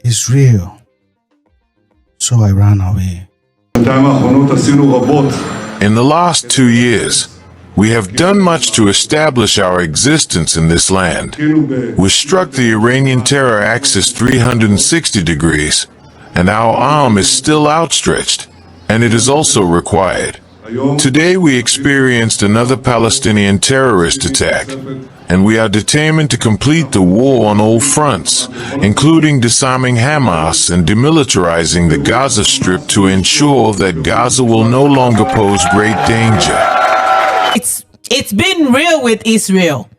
It's real. So I ran away. In the last 2 years, we have done much to establish our existence in this land. We struck the Iranian terror axis 360 degrees, and our arm is still outstretched, and it is also required. Today we experienced another Palestinian terrorist attack, and we are determined to complete the war on all fronts, including disarming Hamas and demilitarizing the Gaza Strip to ensure that Gaza will no longer pose great danger. It's been real with Israel.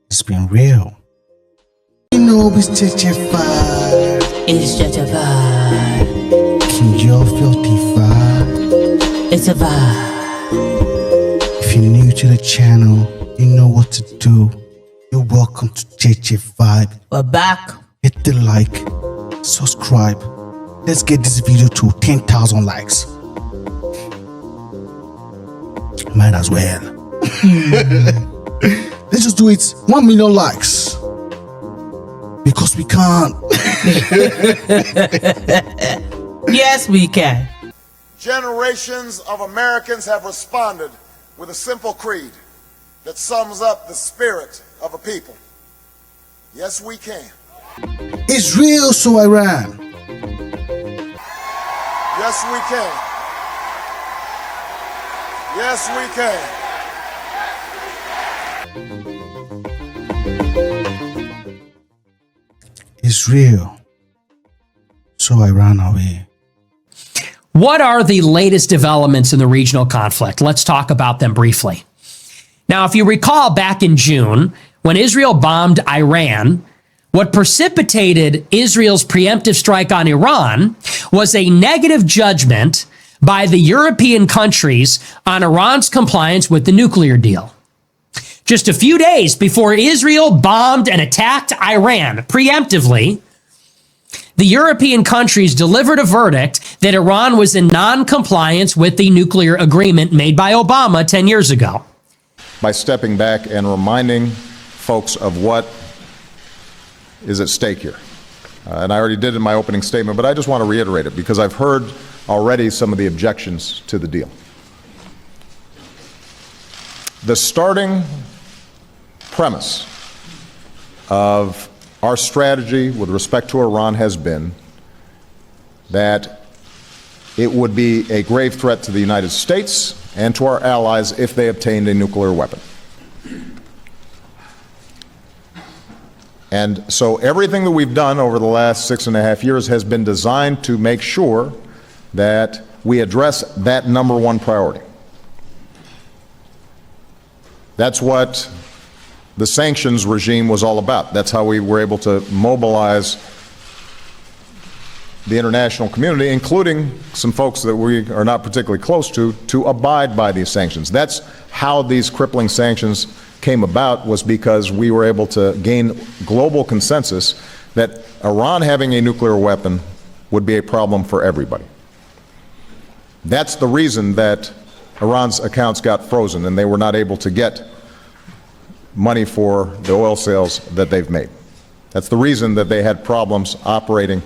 It's been real. You know it's JEJE VIBE. It's JEJE VIBE. Can you feel the vibe? It's a vibe. If you're new to the channel, you know what to do. You're welcome to JEJE VIBE. We're back. Hit the like, subscribe. Let's get this video to 10,000 likes. Might as well. Let's just do it 1 million likes. Because we can't. Yes, we can. Generations of Americans have responded with a simple creed that sums up the spirit of a people. Yes, we can. It's real, so I ran. Yes, we can. Yes, we can. It's real, so I ran away. What are the latest developments in the regional conflict? Let's talk about them briefly. Now, if you recall back in June, when Israel bombed Iran, what precipitated Israel's preemptive strike on Iran was a negative judgment by the European countries on Iran's compliance with the nuclear deal. Just a few days before Israel bombed and attacked Iran preemptively, the European countries delivered a verdict that Iran was in non-compliance with the nuclear agreement made by Obama 10 years ago. By stepping back and reminding folks of what is at stake here. And I already did in my opening statement, but I just want to reiterate it because I've heard already some of the objections to the deal. The starting premise of our strategy with respect to Iran has been that it would be a grave threat to the United States and to our allies if they obtained a nuclear weapon. And so everything that we've done over the last 6.5 years has been designed to make sure that we address that number one priority. That's what the sanctions regime was all about. That's how we were able to mobilize the international community, including some folks that we are not particularly close to abide by these sanctions. That's how these crippling sanctions came about, was because we were able to gain global consensus that Iran having a nuclear weapon would be a problem for everybody. That's the reason that Iran's accounts got frozen and they were not able to get money for the oil sales that they've made. That's the reason that they had problems operating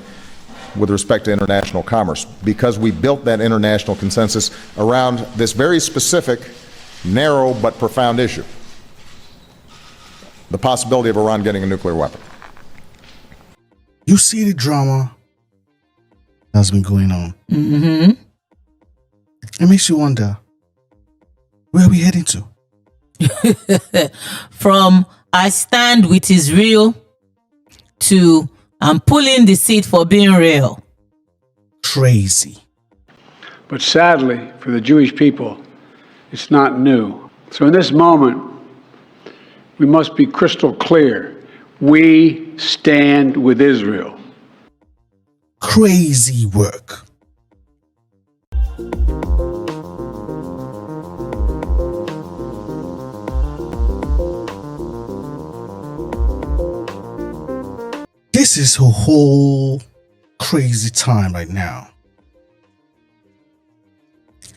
with respect to international commerce, because we built that international consensus around this very specific, narrow but profound issue: the possibility of Iran getting a nuclear weapon. You see the drama that's been going on. Mm-hmm. It makes you wonder, where are we heading to? From I stand with Israel to I'm pulling the seat for being real. Crazy. But sadly, for the Jewish people, it's not new. So in this moment, we must be crystal clear. We stand with Israel. Crazy work. This is a whole crazy time right now.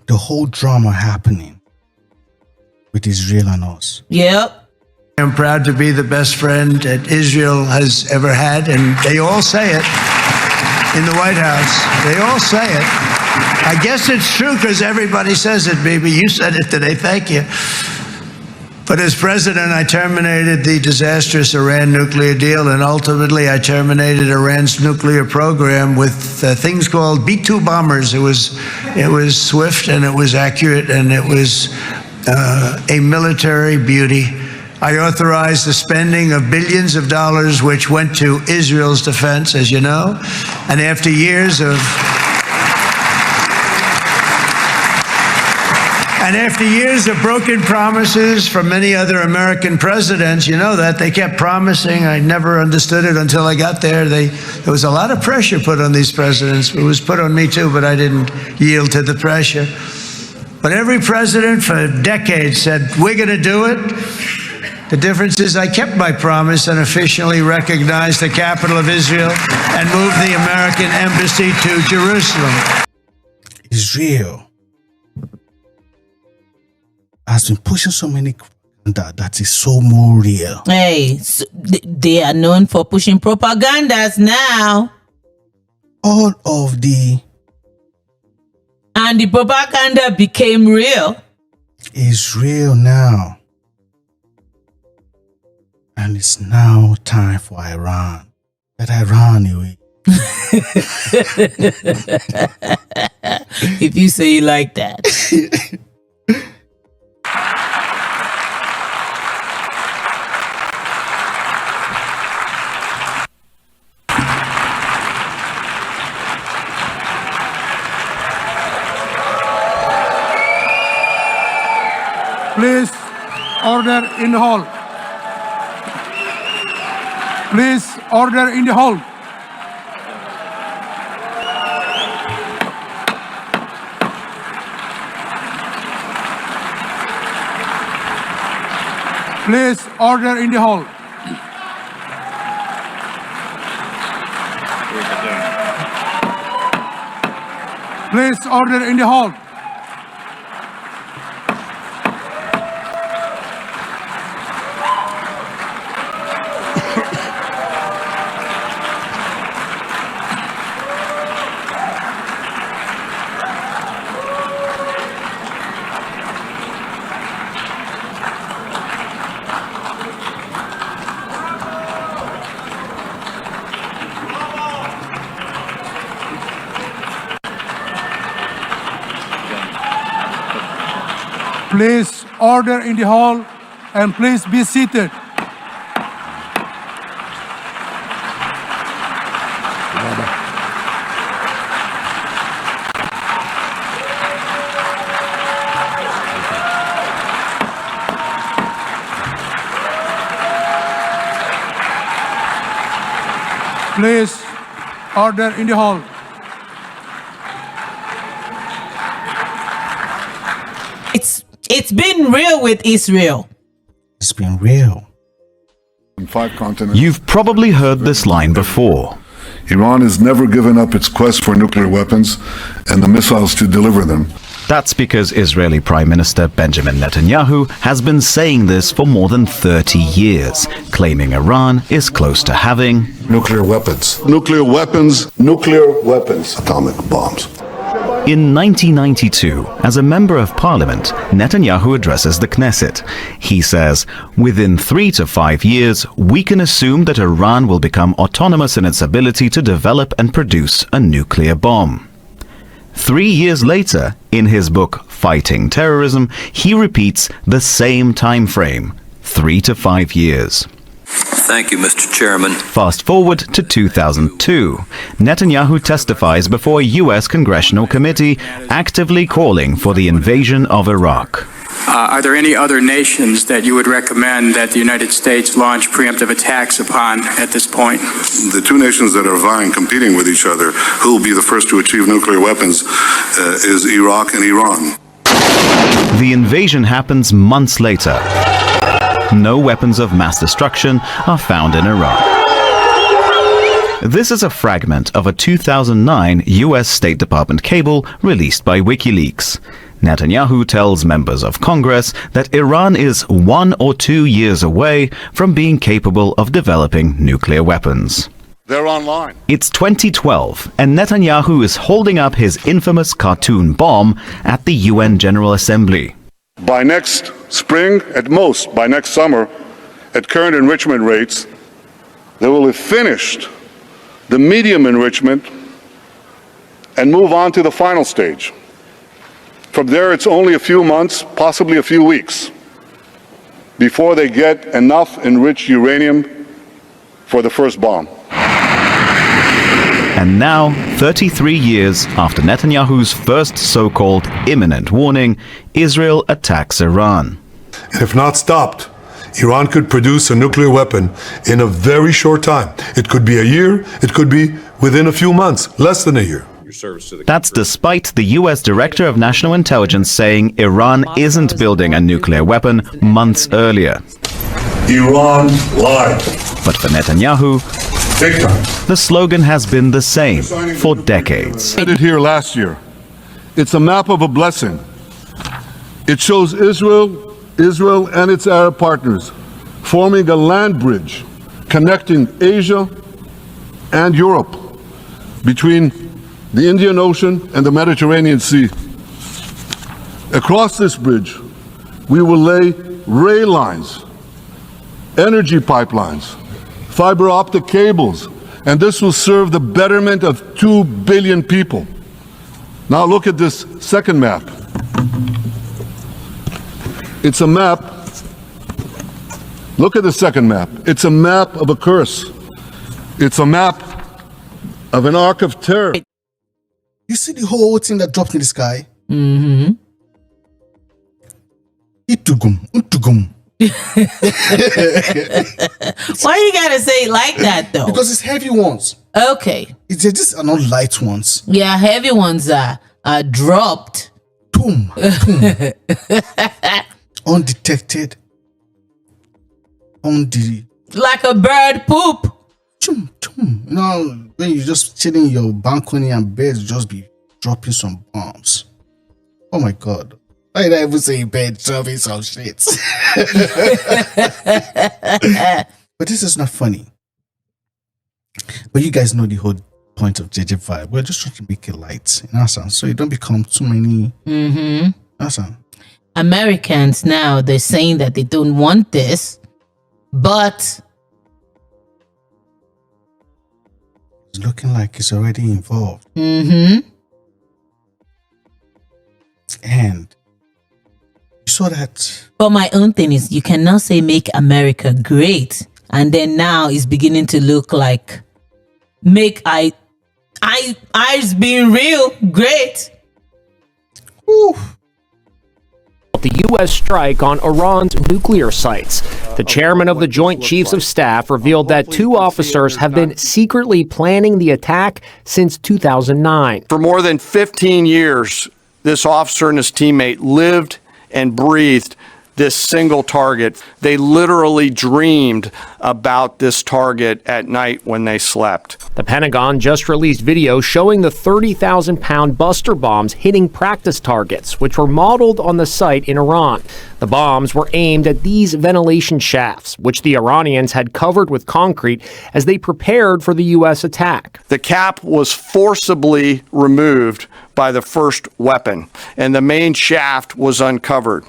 The whole drama happening with Israel and us. Yep. I'm proud to be the best friend that Israel has ever had, and they all say it. in the White House. They all say it. I guess it's true because everybody says it, Bibi. You said it today. Thank you. But as president, I terminated the disastrous Iran nuclear deal, and ultimately I terminated Iran's nuclear program with things called B-2 bombers. It was swift, and it was accurate, and it was a military beauty. I authorized the spending of billions of dollars, which went to Israel's defense, as you know, and after years of broken promises from many other American presidents, you know that, they kept promising. I never understood it until I got there. There was a lot of pressure put on these presidents. It was put on me too, but I didn't yield to the pressure. But every president for decades said, we're going to do it. The difference is I kept my promise and officially recognized the capital of Israel and moved the American embassy to Jerusalem. Israel has been pushing so many propaganda that is so more real. Hey, so they are known for pushing propagandas now. All of the... And the propaganda became real. Is real now. And it's now time for Iran. Let Iran away. If you say it like that. Please, order in the hall. Please, order in the hall. Please, order in the hall. Please, order in the hall. Please order in the hall and please be seated. Please order in the hall. It's been real with Israel. It's been real. On 5 continents. You've probably heard this line before. Iran has never given up its quest for nuclear weapons and the missiles to deliver them. That's because Israeli Prime Minister Benjamin Netanyahu has been saying this for more than 30 years, claiming Iran is close to having nuclear weapons. Nuclear weapons. Nuclear weapons. Atomic bombs. In 1992, as a member of parliament, Netanyahu addresses the Knesset. He says, within 3 to 5 years, we can assume that Iran will become autonomous in its ability to develop and produce a nuclear bomb. 3 years later, in his book Fighting Terrorism, he repeats the same time frame, 3 to 5 years. Thank you, Mr. Chairman. Fast forward to 2002. Netanyahu testifies before a U.S. congressional committee actively calling for the invasion of Iraq. Are there any other nations that you would recommend that the United States launch preemptive attacks upon at this point? The 2 nations that are vying, competing with each other, who will be the first to achieve nuclear weapons, is Iraq and Iran. The invasion happens months later. No weapons of mass destruction are found in Iraq. This is a fragment of a 2009 U.S. State Department cable released by WikiLeaks. Netanyahu tells members of Congress that Iran is 1 or 2 years away from being capable of developing nuclear weapons. They're online. It's 2012, and Netanyahu is holding up his infamous cartoon bomb at the UN General Assembly. By next spring, at most, by next summer, at current enrichment rates, they will have finished the medium enrichment and move on to the final stage. From there, it's only a few months, possibly a few weeks, before they get enough enriched uranium for the first bomb. And now, 33 years after Netanyahu's first so-called imminent warning, Israel attacks Iran. If not stopped, Iran could produce a nuclear weapon in a very short time. It could be a year, it could be within a few months, less than a year. That's despite the US Director of National Intelligence saying Iran isn't building a nuclear weapon months earlier. Iran lied. But for Netanyahu, big time. The slogan has been the same for decades. I did it here last year. It's a map of a blessing. It shows Israel and its Arab partners forming a land bridge connecting Asia and Europe between the Indian Ocean and the Mediterranean Sea. Across this bridge, we will lay rail lines, energy pipelines, fiber optic cables, and this will serve the betterment of 2 billion people. Now look at this second map. It's a map. Look at the second map. It's a map of a curse. It's a map of an arc of terror. You see the whole thing that dropped in the sky? Mm-hmm. Itugum. Why you gotta say it like that though? Because it's heavy ones. Okay. These are not light ones. Yeah, heavy ones are dropped. Boom. Undetected. Like a bird poop. You know, when you just chilling in your balcony and bed, you just be dropping some bombs. Oh my God. Why did I even say bed dropping some shit? But this is not funny. But you guys know the whole point of JEJE Vibe. We're just trying to make it light, in essence, so you don't become too many. Americans now, they're saying that they don't want this, but it's looking like it's already involved. Mm-hmm. And you saw that. But my own thing is, you cannot say make America great, and then now it's beginning to look like make I's being real great. Whew. The U.S. strike on Iran's nuclear sites. The chairman of the Joint Chiefs of Staff revealed that 2 officers have been secretly planning the attack since 2009. For more than 15 years, this officer and his teammate lived and breathed this single target. They literally dreamed about this target at night when they slept. The Pentagon just released video showing the 30,000-pound Buster bombs hitting practice targets, which were modeled on the site in Iran. The bombs were aimed at these ventilation shafts, which the Iranians had covered with concrete as they prepared for the U.S. attack. The cap was forcibly removed by the first weapon, and the main shaft was uncovered.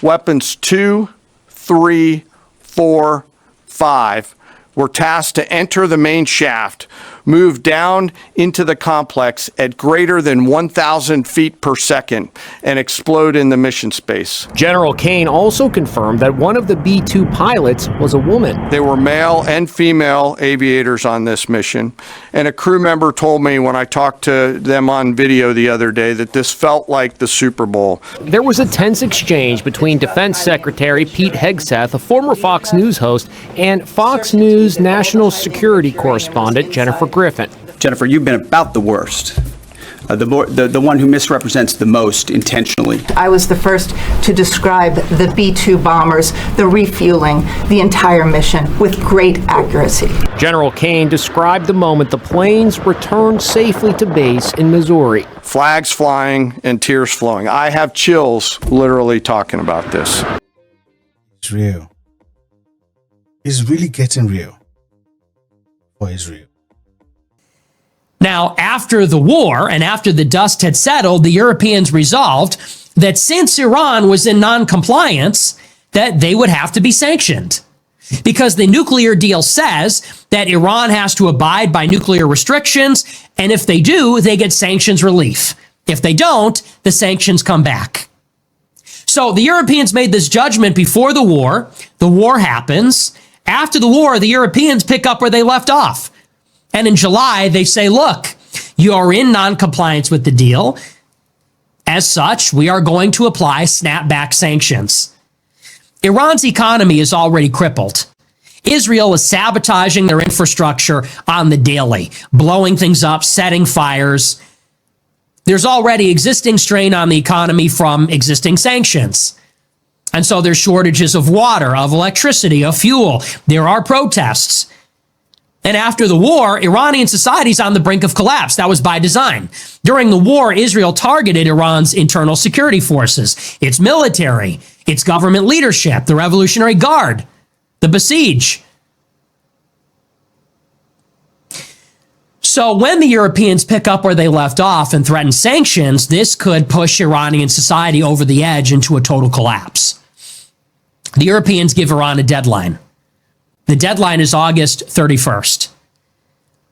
Weapons 2, 3, 4, 5 were tasked to enter the main shaft, move down into the complex at greater than 1,000 feet per second, and explode in the mission space. General Kane also confirmed that one of the B-2 pilots was a woman. There were male and female aviators on this mission, and a crew member told me when I talked to them on video the other day that this felt like the Super Bowl. There was a tense exchange between Defense Secretary Pete Hegseth, a former Fox News host, and Fox News national security correspondent Jennifer Griffin. Jennifer, you've been about the worst. The one who misrepresents the most intentionally. I was the first to describe the B-2 bombers, the refueling, the entire mission with great accuracy. General Kane described the moment the planes returned safely to base in Missouri. Flags flying and tears flowing. I have chills literally talking about this. It's real. It's really getting real for Israel. Now, after the war and after the dust had settled, the Europeans resolved that since Iran was in non-compliance, that they would have to be sanctioned. Because the nuclear deal says that Iran has to abide by nuclear restrictions, and if they do, they get sanctions relief. If they don't, the sanctions come back. So the Europeans made this judgment before the war happens. After the war, the Europeans pick up where they left off. And in July, they say, look, you are in non-compliance with the deal. As such, we are going to apply snapback sanctions. Iran's economy is already crippled. Israel is sabotaging their infrastructure on the daily, blowing things up, setting fires. There's already existing strain on the economy from existing sanctions. And so there's shortages of water, of electricity, of fuel. There are protests. And after the war, Iranian society is on the brink of collapse. That was by design. During the war, Israel targeted Iran's internal security forces, its military, its government leadership, the Revolutionary Guard, the Basij. So when the Europeans pick up where they left off and threaten sanctions, this could push Iranian society over the edge into a total collapse. The Europeans give Iran a deadline. The deadline is August 31st.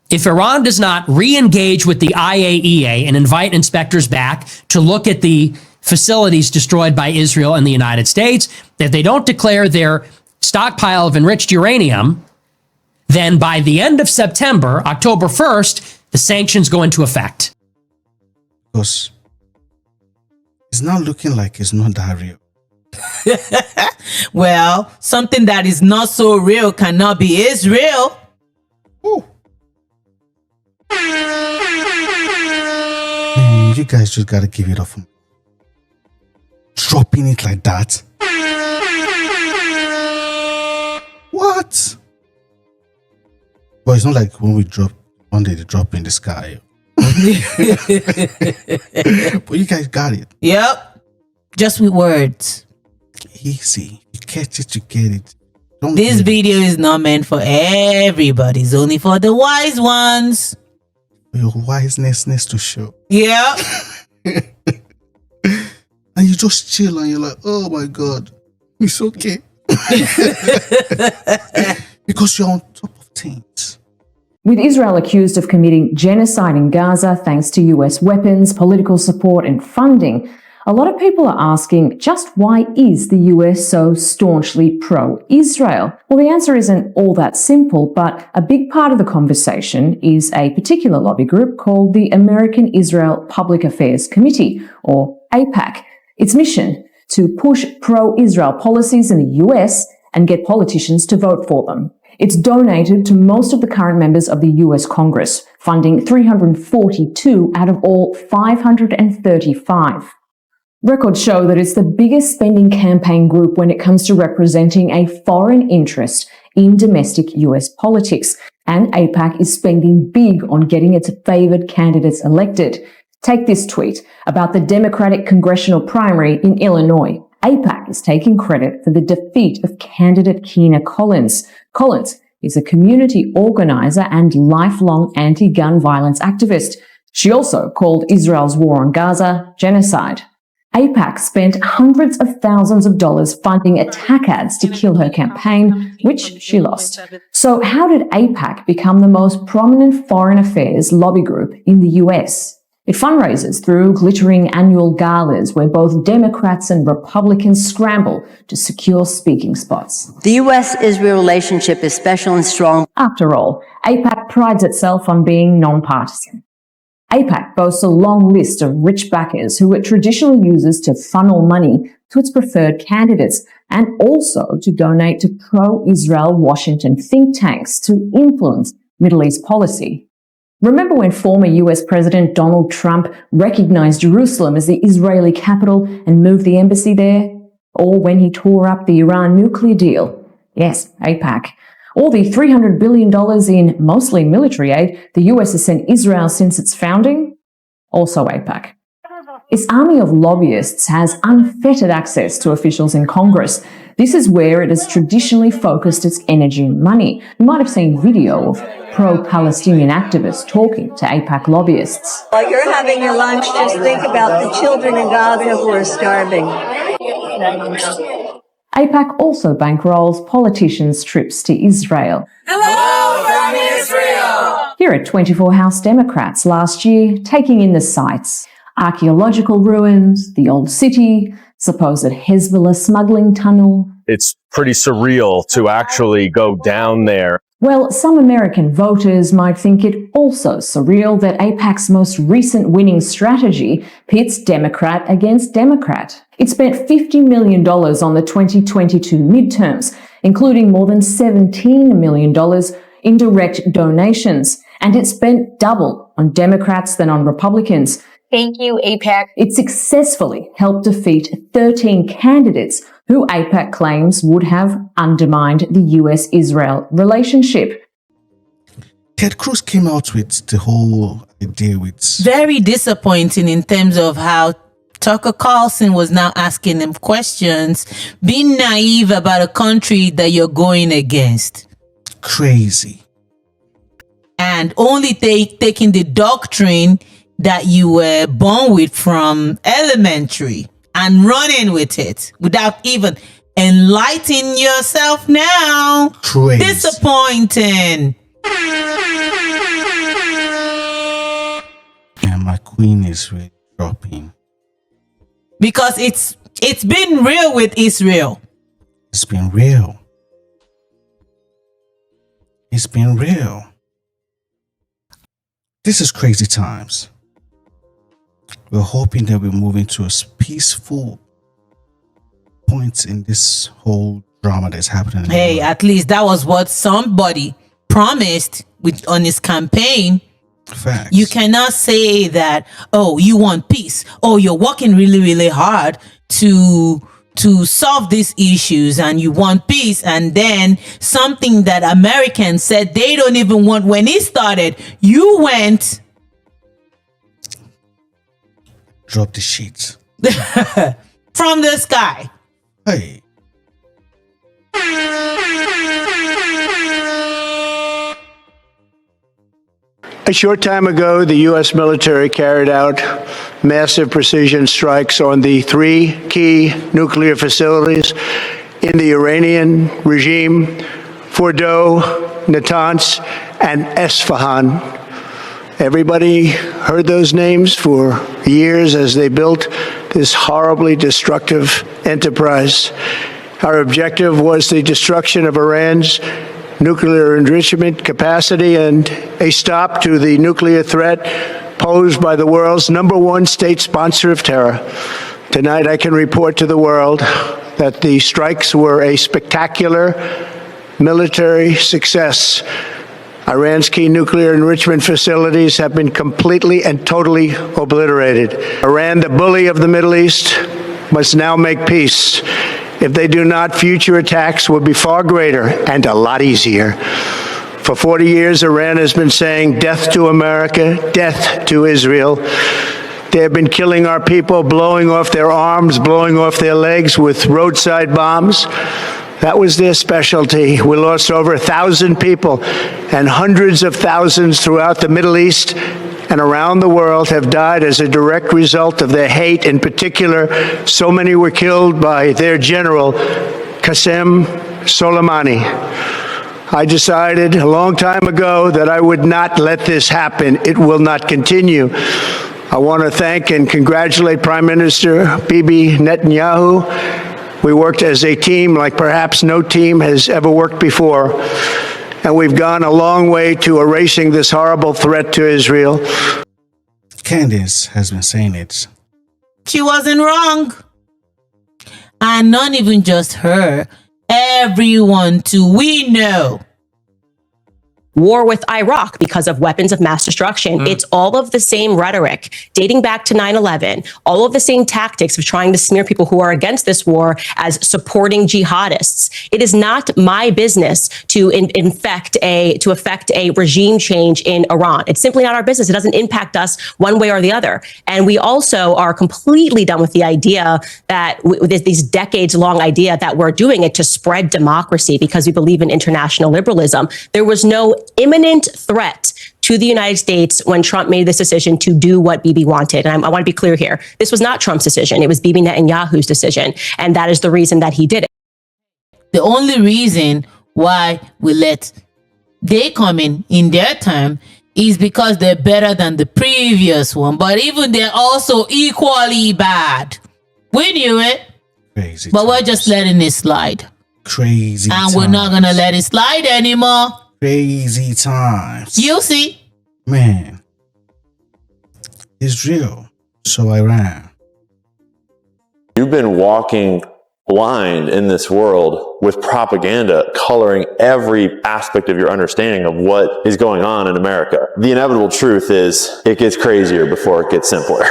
If Iran does not re-engage with the IAEA and invite inspectors back to look at the facilities destroyed by Israel and the United States, if they don't declare their stockpile of enriched uranium, then by the end of September, October 1st, the sanctions go into effect. Because it's not looking like it's not that real. Well, something that is not so real cannot be is real. Ooh. You guys just gotta give it up for me. Dropping it like that. What? But it's not like when we drop one day they drop in the sky. But you guys got it. Yep. Just with words. Easy. You catch it, you get it. This video is not meant for everybody. It's only for the wise ones. Your wiseness needs to show. Yeah. And you just chill and you're like, oh my God, it's okay. Because you're on top of things. With Israel accused of committing genocide in Gaza thanks to US weapons, political support and funding, a lot of people are asking, just why is the US so staunchly pro-Israel? Well, the answer isn't all that simple, but a big part of the conversation is a particular lobby group called the American Israel Public Affairs Committee, or AIPAC. Its mission, to push pro-Israel policies in the US and get politicians to vote for them. It's donated to most of the current members of the US Congress, funding 342 out of all 535. Records show that it's the biggest spending campaign group when it comes to representing a foreign interest in domestic US politics, and AIPAC is spending big on getting its favored candidates elected. Take this tweet about the Democratic congressional primary in Illinois. AIPAC is taking credit for the defeat of candidate Keena Collins. Collins is a community organizer and lifelong anti-gun violence activist. She also called Israel's war on Gaza genocide. AIPAC spent hundreds of thousands of dollars funding attack ads to kill her campaign, which she lost. So how did AIPAC become the most prominent foreign affairs lobby group in the US? It fundraises through glittering annual galas where both Democrats and Republicans scramble to secure speaking spots. The U.S.-Israel relationship is special and strong. After all, AIPAC prides itself on being nonpartisan. AIPAC boasts a long list of rich backers who it traditionally uses to funnel money to its preferred candidates and also to donate to pro-Israel Washington think tanks to influence Middle East policy. Remember when former US President Donald Trump recognized Jerusalem as the Israeli capital and moved the embassy there? Or when he tore up the Iran nuclear deal? Yes, AIPAC. Or the $300 billion in mostly military aid the US has sent Israel since its founding? Also AIPAC. Its army of lobbyists has unfettered access to officials in Congress. This is where it has traditionally focused its energy and money. You might have seen video of pro-Palestinian activist talking to AIPAC lobbyists. While you're having your lunch, just think about the children in Gaza who are starving. AIPAC also bankrolls politicians' trips to Israel. Hello from Israel! Here are 24 House Democrats last year taking in the sights. Archaeological ruins, the old city, supposed Hezbollah smuggling tunnel. It's pretty surreal to actually go down there. Well, some American voters might think it also surreal that AIPAC's most recent winning strategy pits Democrat against Democrat. It spent $50 million on the 2022 midterms, including more than $17 million in direct donations, and it spent double on Democrats than on Republicans. Thank you, AIPAC. It successfully helped defeat 13 candidates who AIPAC claims would have undermined the US-Israel relationship. Ted Cruz came out with the whole idea with... Very disappointing in terms of how Tucker Carlson was now asking them questions, being naive about a country that you're going against. Crazy. And only taking the doctrine that you were born with from elementary and running with it without even enlightening yourself now. Crazy. Disappointing. And my queen is really dropping. Because it's been real with Israel. It's been real. It's been real. This is crazy times. We're hoping that we're moving to a peaceful point in this whole drama that's happening. Hey, at least that was what somebody promised on his campaign. Facts. You cannot say that, oh, you want peace. Oh, you're working really, really hard to solve these issues and you want peace. And then something that Americans said they don't even want when it started, you went... Drop the sheets. From the sky. Hey. A short time ago, the U.S. military carried out massive precision strikes on the 3 key nuclear facilities in the Iranian regime, Fordow, Natanz, and Esfahan. Everybody heard those names for years as they built this horribly destructive enterprise. Our objective was the destruction of Iran's nuclear enrichment capacity and a stop to the nuclear threat posed by the world's #1 state sponsor of terror. Tonight, I can report to the world that the strikes were a spectacular military success. Iran's key nuclear enrichment facilities have been completely and totally obliterated. Iran, the bully of the Middle East, must now make peace. If they do not, future attacks will be far greater and a lot easier. For 40 years, Iran has been saying death to America, death to Israel. They have been killing our people, blowing off their arms, blowing off their legs with roadside bombs. That was their specialty. We lost over 1,000 people, and hundreds of thousands throughout the Middle East and around the world have died as a direct result of their hate. In particular, so many were killed by their general, Qasem Soleimani. I decided a long time ago that I would not let this happen. It will not continue. I want to thank and congratulate Prime Minister Bibi Netanyahu. We worked as a team like perhaps no team has ever worked before. And we've gone a long way to erasing this horrible threat to Israel. Candace has been saying it. She wasn't wrong. And not even just her. Everyone too. We know. War with Iraq because of weapons of mass destruction. It's all of the same rhetoric dating back to 9/11, all of the same tactics of trying to smear people who are against this war as supporting jihadists. It is not my business to affect a regime change in Iran. It's simply not our business. It doesn't impact us one way or the other. And we also are completely done with the idea that these decades-long idea that we're doing it to spread democracy because we believe in international liberalism. There was no imminent threat to the United States when Trump made this decision to do what Bibi wanted. And I want to be clear here. This was not Trump's decision. It was Bibi Netanyahu's decision. And that is the reason that he did it. The only reason why we let they come in their term is because they're better than the previous one. But even they're also equally bad. We knew it. Crazy. But we're just letting it slide. Crazy. And we're not going to let it slide anymore. Crazy times. You see? Man. It's real. So Iran. You've been walking blind in this world with propaganda coloring every aspect of your understanding of what is going on in America. The inevitable truth is it gets crazier before it gets simpler.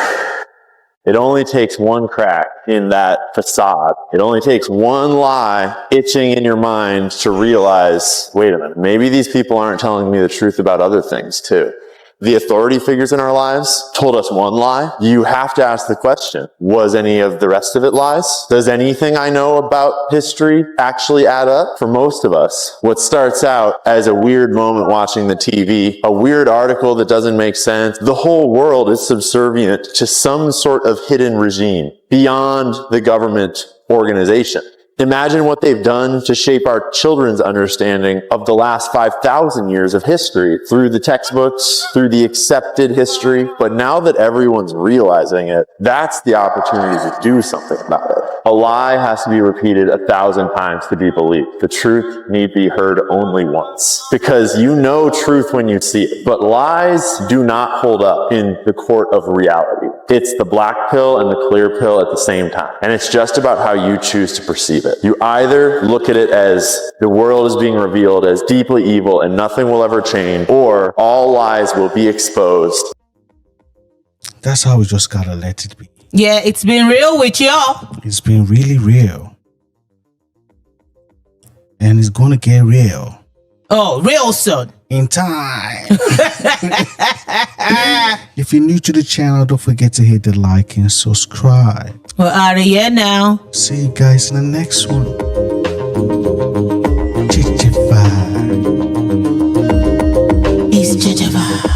It only takes one crack in that facade. It only takes one lie itching in your mind to realize, wait a minute, maybe these people aren't telling me the truth about other things too. The authority figures in our lives told us one lie. You have to ask the question, was any of the rest of it lies? Does anything I know about history actually add up? For most of us, what starts out as a weird moment watching the TV, a weird article that doesn't make sense, the whole world is subservient to some sort of hidden regime beyond the government organization. Imagine what they've done to shape our children's understanding of the last 5,000 years of history through the textbooks, through the accepted history. But now that everyone's realizing it, that's the opportunity to do something about it. A lie has to be repeated 1,000 times to be believed. The truth need be heard only once. Because you know truth when you see it. But lies do not hold up in the court of reality. It's the black pill and the clear pill at the same time. And it's just about how you choose to perceive it. You either look at it as the world is being revealed as deeply evil and nothing will ever change, or all lies will be exposed. That's how we just gotta let it be. Yeah, it's been real with y'all. It's been really real. And it's gonna get real. Oh, real soon. In time. If you're new to the channel, don't forget to hit the like and subscribe. We're out of here now. See you guys in the next one. JEJE VIBE. It's JEJE VIBE.